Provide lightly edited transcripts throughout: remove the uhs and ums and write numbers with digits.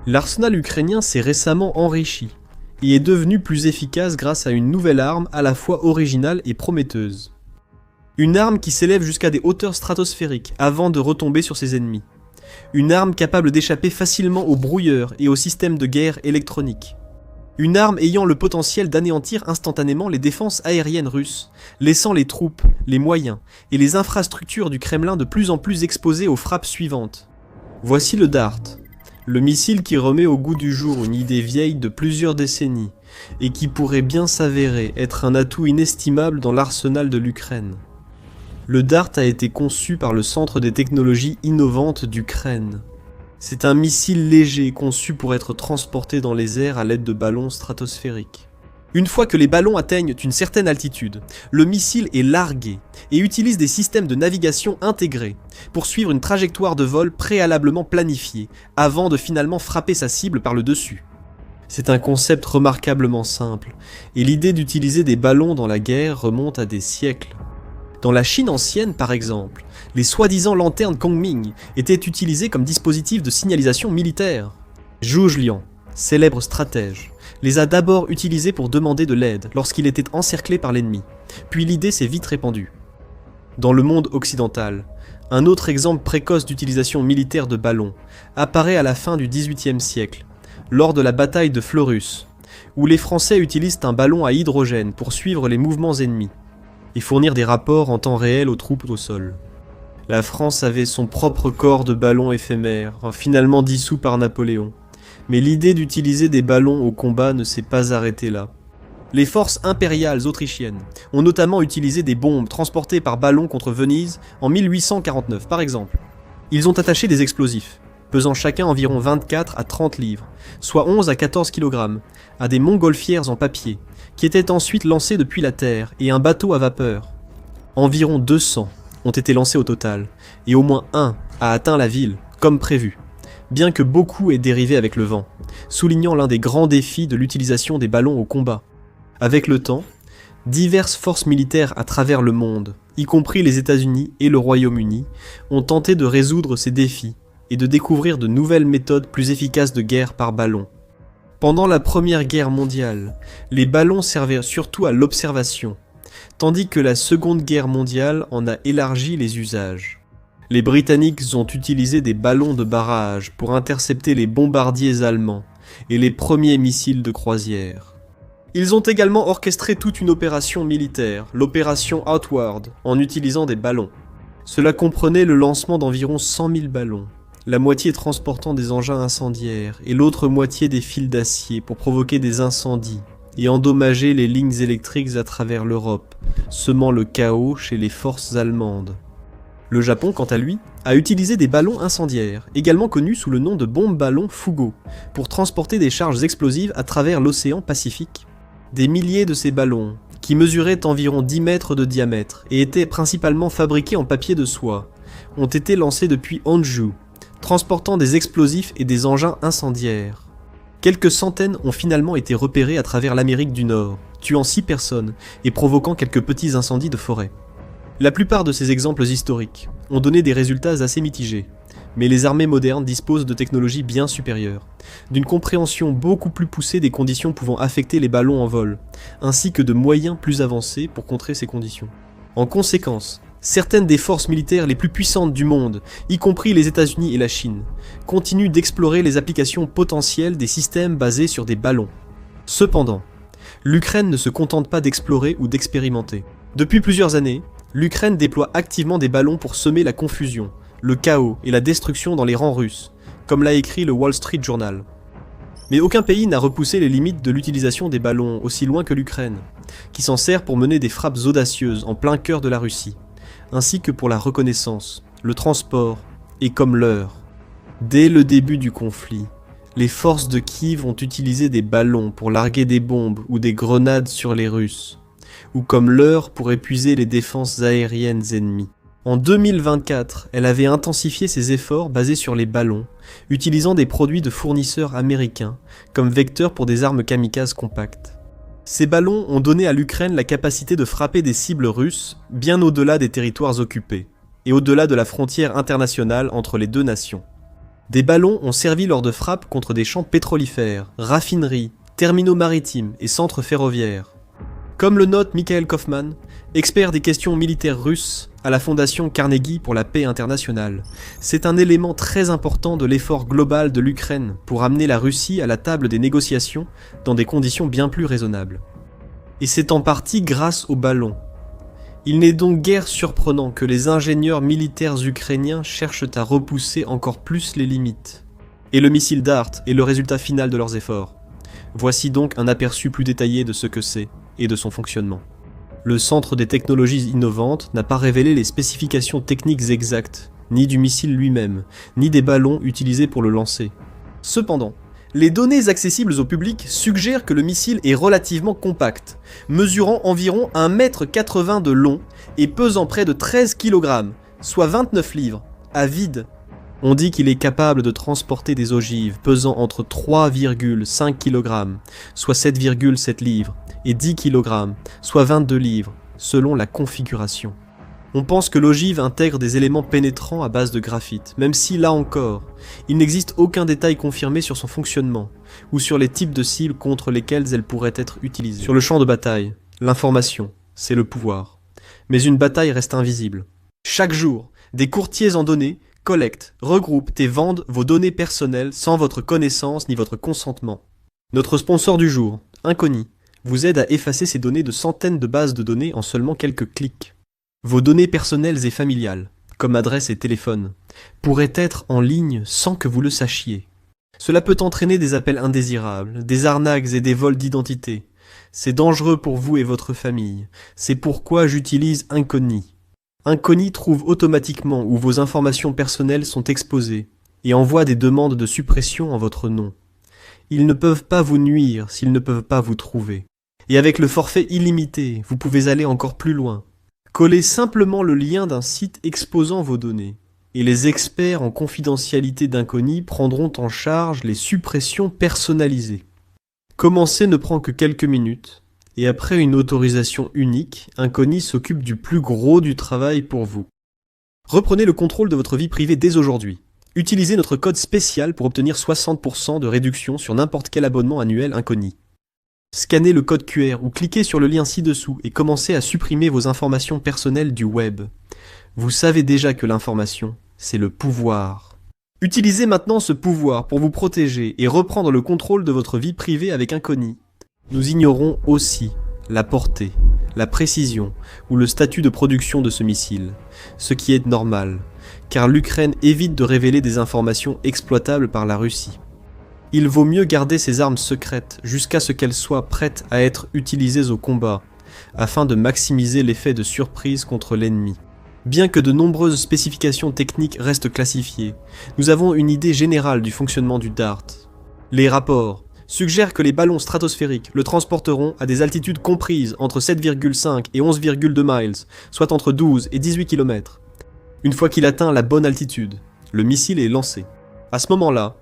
L'arsenal ukrainien s'est récemment enrichi et est devenu plus efficace grâce à une nouvelle arme à la fois originale et prometteuse. Une arme qui s'élève jusqu'à des hauteurs stratosphériques avant de retomber sur ses ennemis. Une arme capable d'échapper facilement aux brouilleurs et aux systèmes de guerre électroniques. Une arme ayant le potentiel d'anéantir instantanément les défenses aériennes russes, laissant les troupes, les moyens et les infrastructures du Kremlin de plus en plus exposées aux frappes suivantes. Voici le Dart, le missile qui remet au goût du jour une idée vieille de plusieurs décennies et qui pourrait bien s'avérer être un atout inestimable dans l'arsenal de l'Ukraine. Le Dart a été conçu par le Centre des technologies innovantes d'Ukraine. C'est un missile léger conçu pour être transporté dans les airs à l'aide de ballons stratosphériques. Une fois que les ballons atteignent une certaine altitude, le missile est largué et utilise des systèmes de navigation intégrés pour suivre une trajectoire de vol préalablement planifiée avant de finalement frapper sa cible par le dessus. C'est un concept remarquablement simple et l'idée d'utiliser des ballons dans la guerre remonte à des siècles. Dans la Chine ancienne, par exemple, les soi-disant lanternes Kongming étaient utilisées comme dispositifs de signalisation militaire. Zhuge Liang, célèbre stratège, les a d'abord utilisées pour demander de l'aide lorsqu'il était encerclé par l'ennemi, puis l'idée s'est vite répandue. Dans le monde occidental, un autre exemple précoce d'utilisation militaire de ballons apparaît à la fin du XVIIIe siècle, lors de la bataille de Fleurus, où les Français utilisent un ballon à hydrogène pour suivre les mouvements ennemis et fournir des rapports en temps réel aux troupes au sol. La France avait son propre corps de ballons éphémères, finalement dissous par Napoléon. Mais l'idée d'utiliser des ballons au combat ne s'est pas arrêtée là. Les forces impériales autrichiennes ont notamment utilisé des bombes transportées par ballon contre Venise en 1849 par exemple. Ils ont attaché des explosifs, pesant chacun environ 24 à 30 livres, soit 11 à 14 kg, à des montgolfières en papier, qui étaient ensuite lancés depuis la terre, et un bateau à vapeur. Environ 200 ont été lancés au total, et au moins un a atteint la ville, comme prévu, bien que beaucoup aient dérivé avec le vent, soulignant l'un des grands défis de l'utilisation des ballons au combat. Avec le temps, diverses forces militaires à travers le monde, y compris les États-Unis et le Royaume-Uni, ont tenté de résoudre ces défis et de découvrir de nouvelles méthodes plus efficaces de guerre par ballon. Pendant la Première Guerre mondiale, les ballons servaient surtout à l'observation, tandis que la Seconde Guerre mondiale en a élargi les usages. Les Britanniques ont utilisé des ballons de barrage pour intercepter les bombardiers allemands et les premiers missiles de croisière. Ils ont également orchestré toute une opération militaire, l'opération Outward, en utilisant des ballons. Cela comprenait le lancement d'environ 100 000 ballons, la moitié transportant des engins incendiaires et l'autre moitié des fils d'acier pour provoquer des incendies et endommager les lignes électriques à travers l'Europe, semant le chaos chez les forces allemandes. Le Japon, quant à lui, a utilisé des ballons incendiaires, également connus sous le nom de bombes-ballons Fugo, pour transporter des charges explosives à travers l'océan Pacifique. Des milliers de ces ballons, qui mesuraient environ 10 mètres de diamètre et étaient principalement fabriqués en papier de soie, ont été lancés depuis Honshu, transportant des explosifs et des engins incendiaires. Quelques centaines ont finalement été repérés à travers l'Amérique du Nord, tuant 6 personnes et provoquant quelques petits incendies de forêt. La plupart de ces exemples historiques ont donné des résultats assez mitigés, mais les armées modernes disposent de technologies bien supérieures, d'une compréhension beaucoup plus poussée des conditions pouvant affecter les ballons en vol, ainsi que de moyens plus avancés pour contrer ces conditions. En conséquence, certaines des forces militaires les plus puissantes du monde, y compris les États-Unis et la Chine, continuent d'explorer les applications potentielles des systèmes basés sur des ballons. Cependant, l'Ukraine ne se contente pas d'explorer ou d'expérimenter. Depuis plusieurs années, l'Ukraine déploie activement des ballons pour semer la confusion, le chaos et la destruction dans les rangs russes, comme l'a écrit le Wall Street Journal. Mais aucun pays n'a repoussé les limites de l'utilisation des ballons aussi loin que l'Ukraine, qui s'en sert pour mener des frappes audacieuses en plein cœur de la Russie, ainsi que pour la reconnaissance, le transport et comme leurre. Dès le début du conflit, les forces de Kiev ont utilisé des ballons pour larguer des bombes ou des grenades sur les Russes, ou comme leurre pour épuiser les défenses aériennes ennemies. En 2024, elle avait intensifié ses efforts basés sur les ballons, utilisant des produits de fournisseurs américains comme vecteurs pour des armes kamikazes compactes. Ces ballons ont donné à l'Ukraine la capacité de frapper des cibles russes bien au-delà des territoires occupés, et au-delà de la frontière internationale entre les deux nations. Des ballons ont servi lors de frappes contre des champs pétrolifères, raffineries, terminaux maritimes et centres ferroviaires. Comme le note Mikhail Kaufman, expert des questions militaires russes à la fondation Carnegie pour la paix internationale, c'est un élément très important de l'effort global de l'Ukraine pour amener la Russie à la table des négociations dans des conditions bien plus raisonnables. Et c'est en partie grâce aux ballons. Il n'est donc guère surprenant que les ingénieurs militaires ukrainiens cherchent à repousser encore plus les limites. Et le missile DART est le résultat final de leurs efforts. Voici donc un aperçu plus détaillé de ce que c'est et de son fonctionnement. Le Centre des technologies innovantes n'a pas révélé les spécifications techniques exactes, ni du missile lui-même, ni des ballons utilisés pour le lancer. Cependant, les données accessibles au public suggèrent que le missile est relativement compact, mesurant environ 1,80 m de long et pesant près de 13 kg, soit 29 livres, à vide. On dit qu'il est capable de transporter des ogives pesant entre 3,5 kg, soit 7,7 livres, et 10 kg, soit 22 livres, selon la configuration. On pense que l'ogive intègre des éléments pénétrants à base de graphite, même si, là encore, il n'existe aucun détail confirmé sur son fonctionnement, ou sur les types de cibles contre lesquelles elle pourrait être utilisée. Sur le champ de bataille, l'information, c'est le pouvoir. Mais une bataille reste invisible. Chaque jour, des courtiers en données collectent, regroupent et vendent vos données personnelles sans votre connaissance ni votre consentement. Notre sponsor du jour, Inconi, vous aide à effacer ces données de centaines de bases de données en seulement quelques clics. Vos données personnelles et familiales, comme adresse et téléphone, pourraient être en ligne sans que vous le sachiez. Cela peut entraîner des appels indésirables, des arnaques et des vols d'identité. C'est dangereux pour vous et votre famille. C'est pourquoi j'utilise Inconi. Inconi trouve automatiquement où vos informations personnelles sont exposées et envoie des demandes de suppression en votre nom. Ils ne peuvent pas vous nuire s'ils ne peuvent pas vous trouver. Et avec le forfait illimité, vous pouvez aller encore plus loin. Collez simplement le lien d'un site exposant vos données, et les experts en confidentialité d'Inconi prendront en charge les suppressions personnalisées. Commencer ne prend que quelques minutes, et après une autorisation unique, Inconi s'occupe du plus gros du travail pour vous. Reprenez le contrôle de votre vie privée dès aujourd'hui. Utilisez notre code spécial pour obtenir 60% de réduction sur n'importe quel abonnement annuel Inconi. Scannez le code QR ou cliquez sur le lien ci-dessous et commencez à supprimer vos informations personnelles du web. Vous savez déjà que l'information, c'est le pouvoir. Utilisez maintenant ce pouvoir pour vous protéger et reprendre le contrôle de votre vie privée avec Inconi. Nous ignorons aussi la portée, la précision ou le statut de production de ce missile, ce qui est normal, car l'Ukraine évite de révéler des informations exploitables par la Russie. Il vaut mieux garder ces armes secrètes jusqu'à ce qu'elles soient prêtes à être utilisées au combat, afin de maximiser l'effet de surprise contre l'ennemi. Bien que de nombreuses spécifications techniques restent classifiées, nous avons une idée générale du fonctionnement du DART. Les rapports suggèrent que les ballons stratosphériques le transporteront à des altitudes comprises entre 7,5 et 11,2 miles, soit entre 12 et 18 km. Une fois qu'il atteint la bonne altitude, le missile est lancé. À ce moment-là,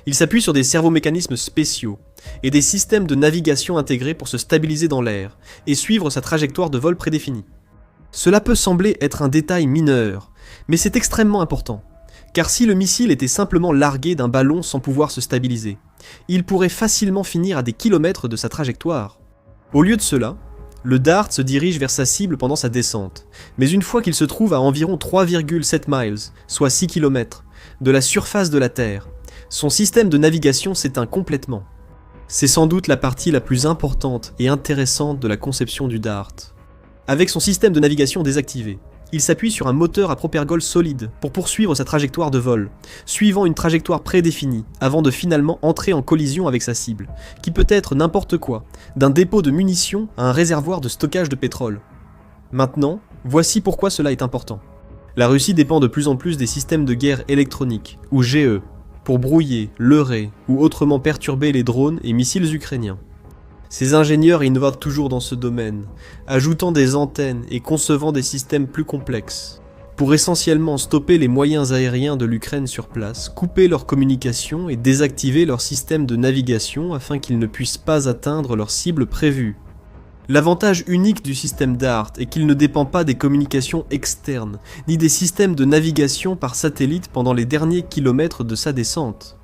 il s'appuie sur des servomécanismes spéciaux et des systèmes de navigation intégrés pour se stabiliser dans l'air et suivre sa trajectoire de vol prédéfinie. Cela peut sembler être un détail mineur, mais c'est extrêmement important, car si le missile était simplement largué d'un ballon sans pouvoir se stabiliser, il pourrait facilement finir à des kilomètres de sa trajectoire. Au lieu de cela, le DART se dirige vers sa cible pendant sa descente, mais une fois qu'il se trouve à environ 3,7 miles, soit 6 km, de la surface de la Terre, son système de navigation s'éteint complètement. C'est sans doute la partie la plus importante et intéressante de la conception du DART. Avec son système de navigation désactivé, il s'appuie sur un moteur à propergol solide pour poursuivre sa trajectoire de vol, suivant une trajectoire prédéfinie avant de finalement entrer en collision avec sa cible, qui peut être n'importe quoi, d'un dépôt de munitions à un réservoir de stockage de pétrole. Maintenant, voici pourquoi cela est important. La Russie dépend de plus en plus des systèmes de guerre électronique, ou GE, pour brouiller, leurrer ou autrement perturber les drones et missiles ukrainiens. Ces ingénieurs innovent toujours dans ce domaine, ajoutant des antennes et concevant des systèmes plus complexes, pour essentiellement stopper les moyens aériens de l'Ukraine sur place, couper leurs communications et désactiver leur système de navigation afin qu'ils ne puissent pas atteindre leurs cibles prévues. L'avantage unique du système DART est qu'il ne dépend pas des communications externes, ni des systèmes de navigation par satellite pendant les derniers kilomètres de sa descente.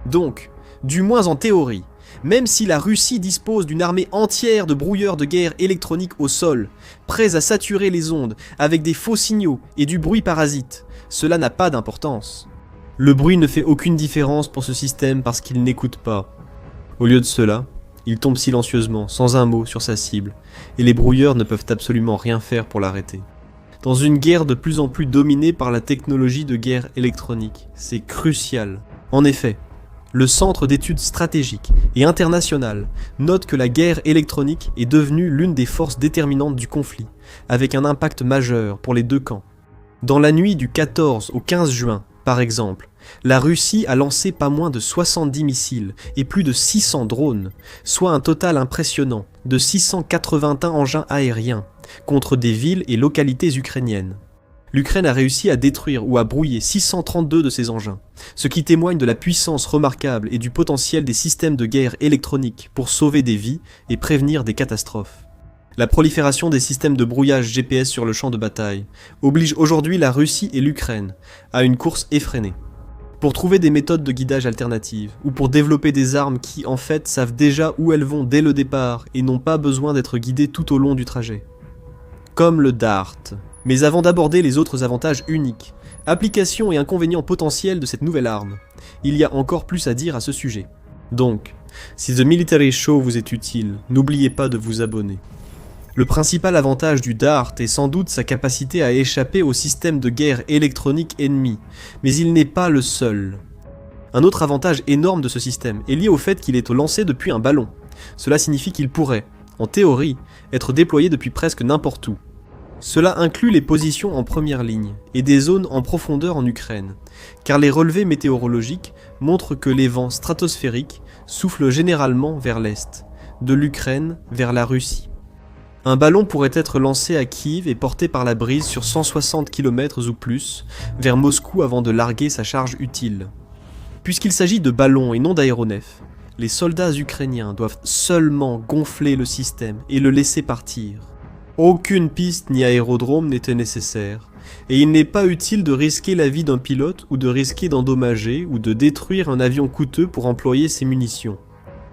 Donc, du moins en théorie, même si la Russie dispose d'une armée entière de brouilleurs de guerre électroniques au sol, prêts à saturer les ondes avec des faux signaux et du bruit parasite, cela n'a pas d'importance. Le bruit ne fait aucune différence pour ce système parce qu'il n'écoute pas. Au lieu de cela, il tombe silencieusement, sans un mot, sur sa cible, et les brouilleurs ne peuvent absolument rien faire pour l'arrêter. Dans une guerre de plus en plus dominée par la technologie de guerre électronique, c'est crucial. En effet, le Centre d'études stratégiques et internationales note que la guerre électronique est devenue l'une des forces déterminantes du conflit, avec un impact majeur pour les deux camps. Dans la nuit du 14 au 15 juin, par exemple, la Russie a lancé pas moins de 70 missiles et plus de 600 drones, soit un total impressionnant de 681 engins aériens contre des villes et localités ukrainiennes. L'Ukraine a réussi à détruire ou à brouiller 632 de ces engins, ce qui témoigne de la puissance remarquable et du potentiel des systèmes de guerre électroniques pour sauver des vies et prévenir des catastrophes. La prolifération des systèmes de brouillage GPS sur le champ de bataille oblige aujourd'hui la Russie et l'Ukraine à une course effrénée. Pour trouver des méthodes de guidage alternatives, ou pour développer des armes qui, en fait, savent déjà où elles vont dès le départ et n'ont pas besoin d'être guidées tout au long du trajet. Comme le DART. Mais avant d'aborder les autres avantages uniques, applications et inconvénients potentiels de cette nouvelle arme, il y a encore plus à dire à ce sujet. Donc, si The Military Show vous est utile, n'oubliez pas de vous abonner. Le principal avantage du DART est sans doute sa capacité à échapper au système de guerre électronique ennemi, mais il n'est pas le seul. Un autre avantage énorme de ce système est lié au fait qu'il est lancé depuis un ballon. Cela signifie qu'il pourrait, en théorie, être déployé depuis presque n'importe où. Cela inclut les positions en première ligne et des zones en profondeur en Ukraine, car les relevés météorologiques montrent que les vents stratosphériques soufflent généralement vers l'est, de l'Ukraine vers la Russie. Un ballon pourrait être lancé à Kiev et porté par la brise sur 160 km ou plus vers Moscou avant de larguer sa charge utile. Puisqu'il s'agit de ballons et non d'aéronefs, les soldats ukrainiens doivent seulement gonfler le système et le laisser partir. Aucune piste ni aérodrome n'était nécessaire, et il n'est pas utile de risquer la vie d'un pilote ou de risquer d'endommager ou de détruire un avion coûteux pour employer ses munitions.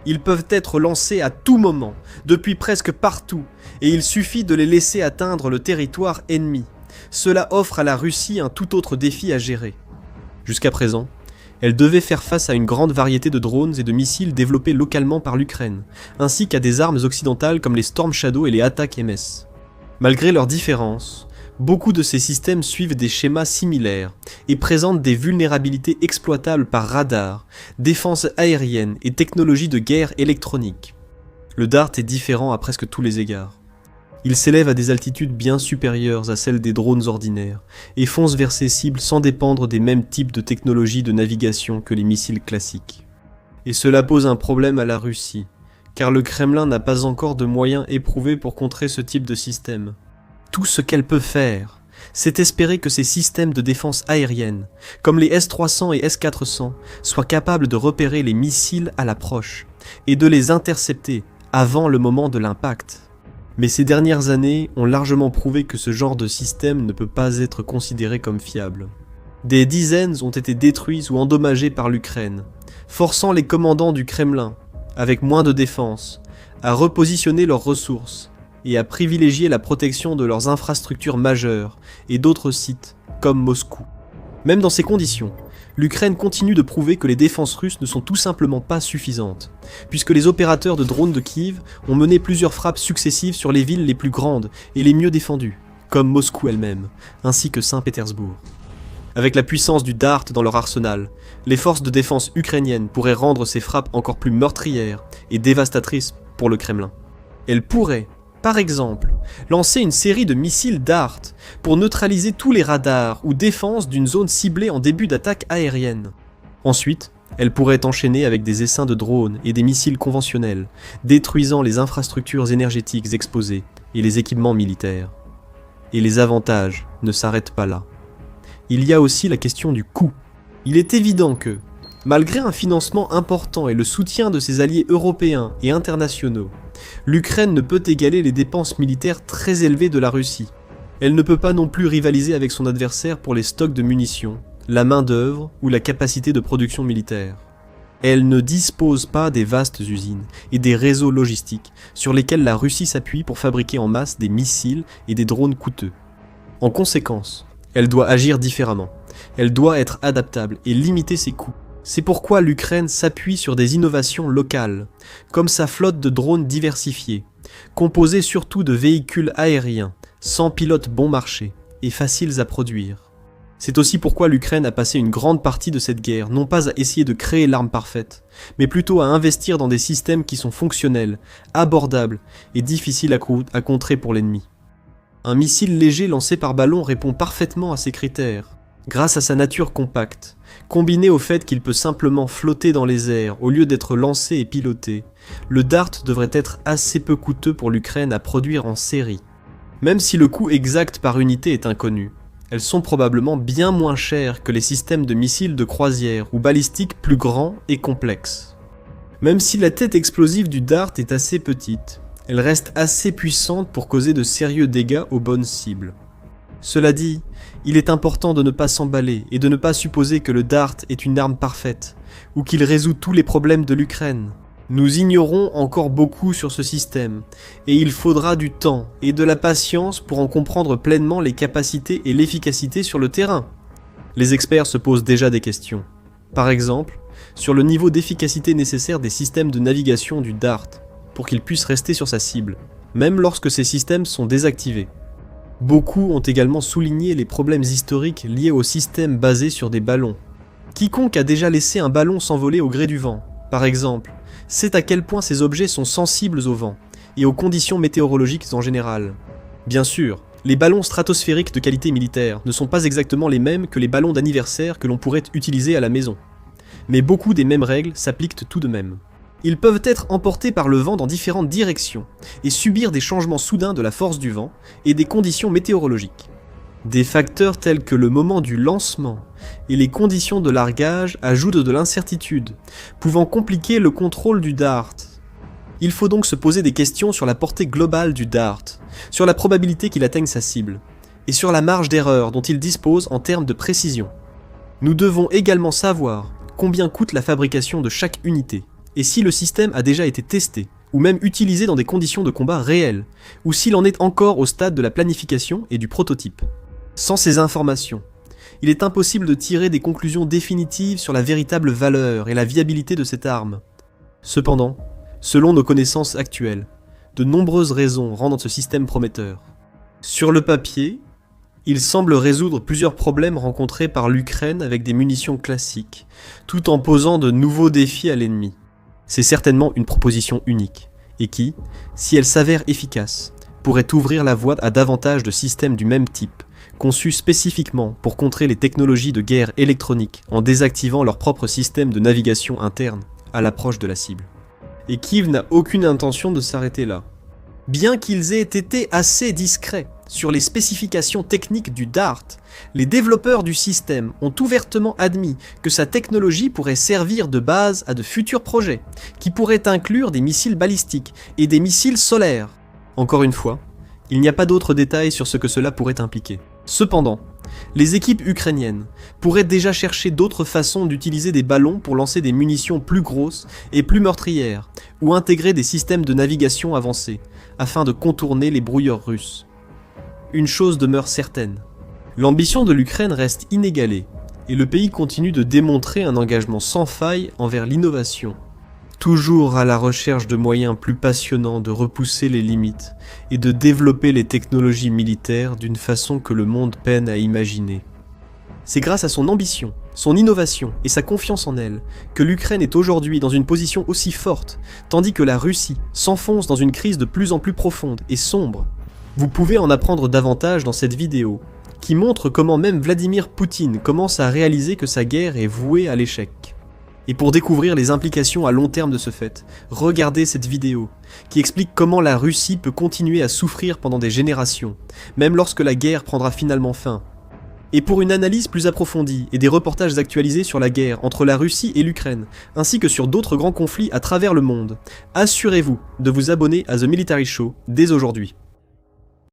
Ils peuvent être lancés à tout moment, depuis presque partout, et il suffit de les laisser atteindre le territoire ennemi. Cela offre à la Russie un tout autre défi à gérer. Jusqu'à présent, elle devait faire face à une grande variété de drones et de missiles développés localement par l'Ukraine, ainsi qu'à des armes occidentales comme les Storm Shadow et les Attack-MS. Malgré leurs différences, beaucoup de ces systèmes suivent des schémas similaires et présentent des vulnérabilités exploitables par radar, défense aérienne et technologie de guerre électronique. Le DART est différent à presque tous les égards. Il s'élève à des altitudes bien supérieures à celles des drones ordinaires et fonce vers ses cibles sans dépendre des mêmes types de technologies de navigation que les missiles classiques. Et cela pose un problème à la Russie, car le Kremlin n'a pas encore de moyens éprouvés pour contrer ce type de système. Tout ce qu'elle peut faire, c'est espérer que ces systèmes de défense aérienne, comme les S-300 et S-400, soient capables de repérer les missiles à l'approche et de les intercepter avant le moment de l'impact. Mais ces dernières années ont largement prouvé que ce genre de système ne peut pas être considéré comme fiable. Des dizaines ont été détruits ou endommagés par l'Ukraine, forçant les commandants du Kremlin, avec moins de défense, à repositionner leurs ressources et à privilégier la protection de leurs infrastructures majeures et d'autres sites, comme Moscou. Même dans ces conditions, l'Ukraine continue de prouver que les défenses russes ne sont tout simplement pas suffisantes, puisque les opérateurs de drones de Kiev ont mené plusieurs frappes successives sur les villes les plus grandes et les mieux défendues, comme Moscou elle-même, ainsi que Saint-Pétersbourg. Avec la puissance du DART dans leur arsenal, les forces de défense ukrainiennes pourraient rendre ces frappes encore plus meurtrières et dévastatrices pour le Kremlin. Elles pourraient, par exemple, lancer une série de missiles DART pour neutraliser tous les radars ou défenses d'une zone ciblée en début d'attaque aérienne. Ensuite, elles pourraient enchaîner avec des essaims de drones et des missiles conventionnels, détruisant les infrastructures énergétiques exposées et les équipements militaires. Et les avantages ne s'arrêtent pas là. Il y a aussi la question du coût. Il est évident que, malgré un financement important et le soutien de ses alliés européens et internationaux, l'Ukraine ne peut égaler les dépenses militaires très élevées de la Russie. Elle ne peut pas non plus rivaliser avec son adversaire pour les stocks de munitions, la main-d'œuvre ou la capacité de production militaire. Elle ne dispose pas des vastes usines et des réseaux logistiques sur lesquels la Russie s'appuie pour fabriquer en masse des missiles et des drones coûteux. En conséquence, elle doit agir différemment. Elle doit être adaptable et limiter ses coûts. C'est pourquoi l'Ukraine s'appuie sur des innovations locales, comme sa flotte de drones diversifiés, composée surtout de véhicules aériens, sans pilote bon marché et faciles à produire. C'est aussi pourquoi l'Ukraine a passé une grande partie de cette guerre, non pas à essayer de créer l'arme parfaite, mais plutôt à investir dans des systèmes qui sont fonctionnels, abordables et difficiles à contrer pour l'ennemi. Un missile léger lancé par ballon répond parfaitement à ces critères, grâce à sa nature compacte, combiné au fait qu'il peut simplement flotter dans les airs au lieu d'être lancé et piloté. Le Dart devrait être assez peu coûteux pour l'Ukraine à produire en série. Même si le coût exact par unité est inconnu, elles sont probablement bien moins chères que les systèmes de missiles de croisière ou balistiques plus grands et complexes. Même si la tête explosive du Dart est assez petite, elle reste assez puissante pour causer de sérieux dégâts aux bonnes cibles. Cela dit, il est important de ne pas s'emballer et de ne pas supposer que le Dart est une arme parfaite, ou qu'il résout tous les problèmes de l'Ukraine. Nous ignorons encore beaucoup sur ce système, et il faudra du temps et de la patience pour en comprendre pleinement les capacités et l'efficacité sur le terrain. Les experts se posent déjà des questions. Par exemple, sur le niveau d'efficacité nécessaire des systèmes de navigation du Dart, pour qu'il puisse rester sur sa cible, même lorsque ces systèmes sont désactivés. Beaucoup ont également souligné les problèmes historiques liés au système basé sur des ballons. Quiconque a déjà laissé un ballon s'envoler au gré du vent, par exemple, sait à quel point ces objets sont sensibles au vent et aux conditions météorologiques en général. Bien sûr, les ballons stratosphériques de qualité militaire ne sont pas exactement les mêmes que les ballons d'anniversaire que l'on pourrait utiliser à la maison. Mais beaucoup des mêmes règles s'appliquent tout de même. Ils peuvent être emportés par le vent dans différentes directions et subir des changements soudains de la force du vent et des conditions météorologiques. Des facteurs tels que le moment du lancement et les conditions de largage ajoutent de l'incertitude, pouvant compliquer le contrôle du Dart. Il faut donc se poser des questions sur la portée globale du Dart, sur la probabilité qu'il atteigne sa cible, et sur la marge d'erreur dont il dispose en termes de précision. Nous devons également savoir combien coûte la fabrication de chaque unité, et si le système a déjà été testé, ou même utilisé dans des conditions de combat réelles, ou s'il en est encore au stade de la planification et du prototype. Sans ces informations, il est impossible de tirer des conclusions définitives sur la véritable valeur et la viabilité de cette arme. Cependant, selon nos connaissances actuelles, de nombreuses raisons rendent ce système prometteur. Sur le papier, il semble résoudre plusieurs problèmes rencontrés par l'Ukraine avec des munitions classiques, tout en posant de nouveaux défis à l'ennemi. C'est certainement une proposition unique, et qui, si elle s'avère efficace, pourrait ouvrir la voie à davantage de systèmes du même type, conçus spécifiquement pour contrer les technologies de guerre électronique en désactivant leur propre système de navigation interne à l'approche de la cible. Et Kiev n'a aucune intention de s'arrêter là. Bien qu'ils aient été assez discrets sur les spécifications techniques du Dart, les développeurs du système ont ouvertement admis que sa technologie pourrait servir de base à de futurs projets, qui pourraient inclure des missiles balistiques et des missiles solaires. Encore une fois, il n'y a pas d'autres détails sur ce que cela pourrait impliquer. Cependant, les équipes ukrainiennes pourraient déjà chercher d'autres façons d'utiliser des ballons pour lancer des munitions plus grosses et plus meurtrières, ou intégrer des systèmes de navigation avancés, afin de contourner les brouilleurs russes. Une chose demeure certaine, l'ambition de l'Ukraine reste inégalée, et le pays continue de démontrer un engagement sans faille envers l'innovation. Toujours à la recherche de moyens plus passionnants de repousser les limites et de développer les technologies militaires d'une façon que le monde peine à imaginer. C'est grâce à son ambition, son innovation et sa confiance en elle que l'Ukraine est aujourd'hui dans une position aussi forte, tandis que la Russie s'enfonce dans une crise de plus en plus profonde et sombre. Vous pouvez en apprendre davantage dans cette vidéo, qui montre comment même Vladimir Poutine commence à réaliser que sa guerre est vouée à l'échec. Et pour découvrir les implications à long terme de ce fait, regardez cette vidéo, qui explique comment la Russie peut continuer à souffrir pendant des générations, même lorsque la guerre prendra finalement fin. Et pour une analyse plus approfondie et des reportages actualisés sur la guerre entre la Russie et l'Ukraine, ainsi que sur d'autres grands conflits à travers le monde, assurez-vous de vous abonner à The Military Show dès aujourd'hui.